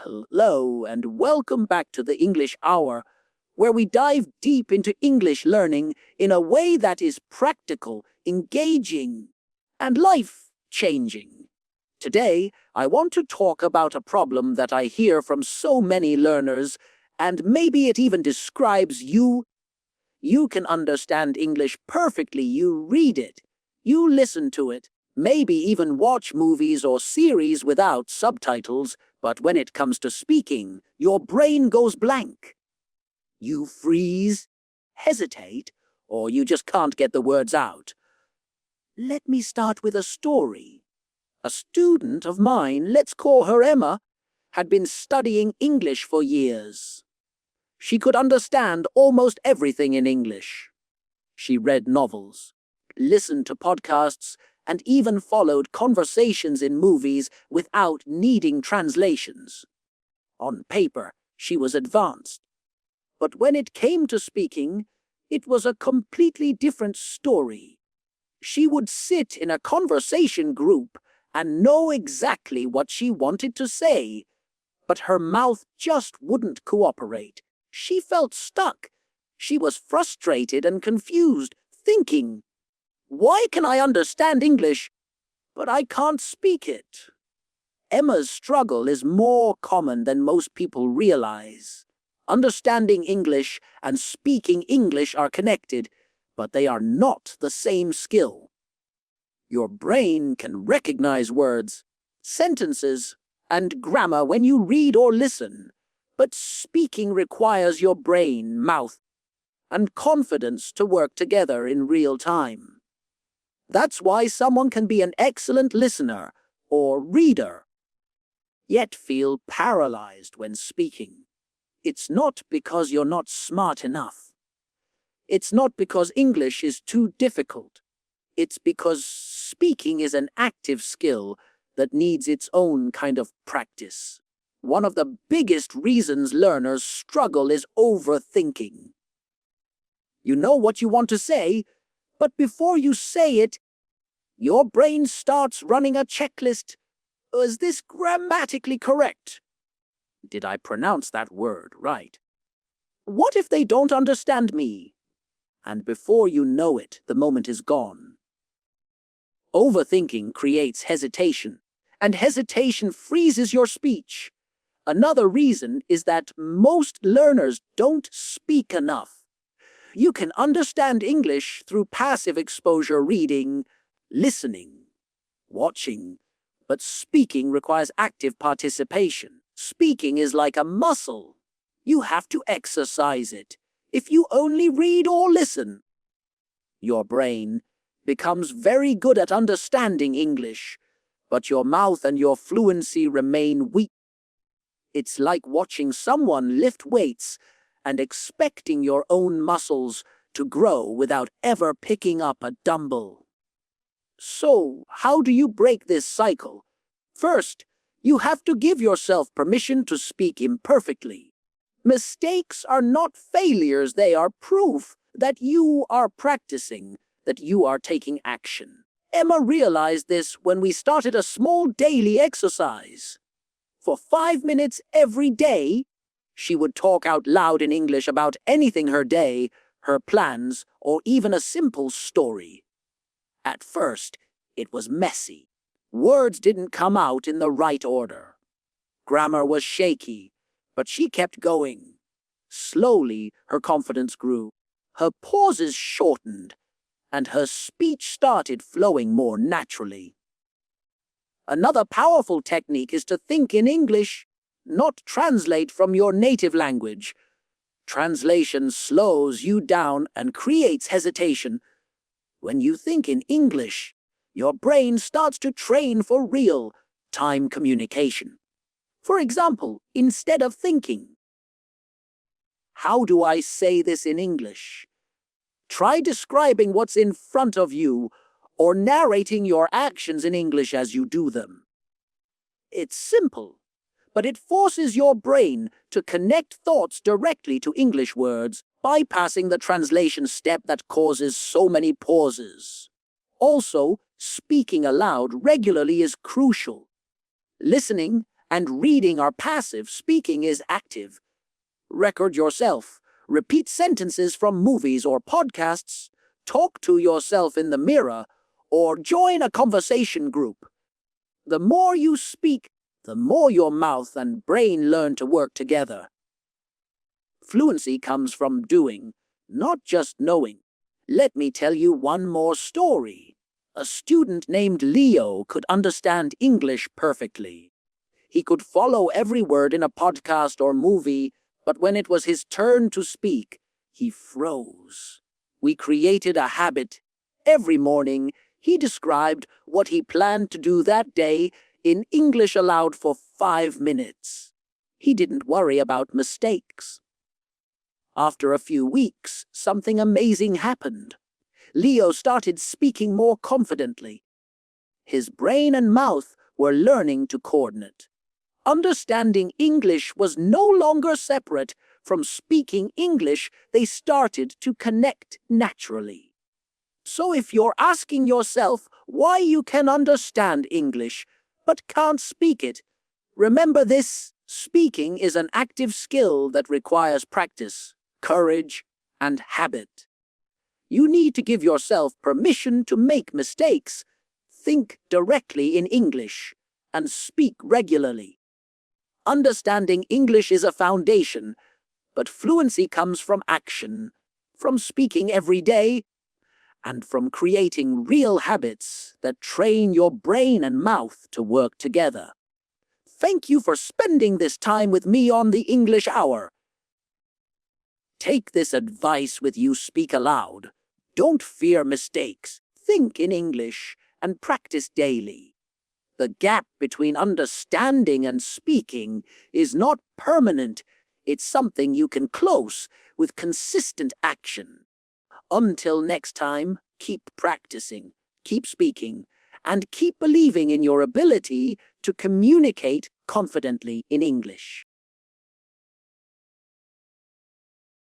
Hello, and welcome back to the English Hour, where we dive deep into English learning in a way that is practical, engaging, and life-changing. Today, I want to talk about a problem that I hear from so many learners, and maybe it even describes you. You can understand English perfectly. You read it, you listen to it, maybe even watch movies or series without subtitles, but when it comes to speaking, your brain goes blank. You freeze, hesitate, or you just can't get the words out. Let me start with a story. A student of mine, let's call her Emma, had been studying English for years. She could understand almost everything in English. She read novels, listened to podcasts, and even followed conversations in movies without needing translations. On paper, she was advanced. But when it came to speaking, it was a completely different story. She would sit in a conversation group and know exactly what she wanted to say, but her mouth just wouldn't cooperate. She felt stuck. She was frustrated and confused, thinking, "Why can I understand English, but I can't speak it?" Emma's struggle is more common than most people realize. Understanding English and speaking English are connected, but they are not the same skill. Your brain can recognize words, sentences, and grammar when you read or listen, but speaking requires your brain, mouth, and confidence to work together in real time. That's why someone can be an excellent listener or reader, yet feel paralyzed when speaking. It's not because you're not smart enough. It's not because English is too difficult. It's because speaking is an active skill that needs its own kind of practice. One of the biggest reasons learners struggle is overthinking. You know what you want to say, but before you say it, your brain starts running a checklist. Is this grammatically correct? Did I pronounce that word right? What if they don't understand me? And before you know it, the moment is gone. Overthinking creates hesitation, and hesitation freezes your speech. Another reason is that most learners don't speak enough. You can understand English through passive exposure, reading, listening, watching, but speaking requires active participation. Speaking is like a muscle. You have to exercise it. If you only read or listen, your brain becomes very good at understanding English, but your mouth and your fluency remain weak. It's like watching someone lift weights and expecting your own muscles to grow without ever picking up a dumbbell. So, how do you break this cycle? First, you have to give yourself permission to speak imperfectly. Mistakes are not failures, they are proof that you are practicing, that you are taking action. Emma realized this when we started a small daily exercise. For 5 minutes every day, she would talk out loud in English about anything her day, her plans, or even a simple story. At first, it was messy. Words didn't come out in the right order. Grammar was shaky, but she kept going. Slowly, her confidence grew. Her pauses shortened, and her speech started flowing more naturally. Another powerful technique is to think in English, not translate from your native language. Translation slows you down and creates hesitation. When you think in English, your brain starts to train for real-time communication. For example, instead of thinking, "How do I say this in English?" try describing what's in front of you or narrating your actions in English as you do them. It's simple, but it forces your brain to connect thoughts directly to English words, bypassing the translation step that causes so many pauses. Also, speaking aloud regularly is crucial. Listening and reading are passive, speaking is active. Record yourself, repeat sentences from movies or podcasts, talk to yourself in the mirror, or join a conversation group. The more you speak, the more your mouth and brain learn to work together. Fluency comes from doing, not just knowing. Let me tell you one more story. A student named Leo could understand English perfectly. He could follow every word in a podcast or movie, but when it was his turn to speak, he froze. We created a habit. Every morning, he described what he planned to do that day in English aloud for 5 minutes. He didn't worry about mistakes. After a few weeks, something amazing happened. Leo started speaking more confidently. His brain and mouth were learning to coordinate. Understanding English was no longer separate from speaking English. They started to connect naturally. So if you're asking yourself why you can understand English but can't speak it, remember this: speaking is an active skill that requires practice, courage, and habit. You need to give yourself permission to make mistakes, think directly in English, and speak regularly. Understanding English is a foundation, but fluency comes from action, from speaking every day, and from creating real habits that train your brain and mouth to work together. Thank you for spending this time with me on the English Hour. Take this advice with you: speak aloud. Don't fear mistakes. Think in English and practice daily. The gap between understanding and speaking is not permanent. It's something you can close with consistent action. Until next time, keep practicing, keep speaking, and keep believing in your ability to communicate confidently in English.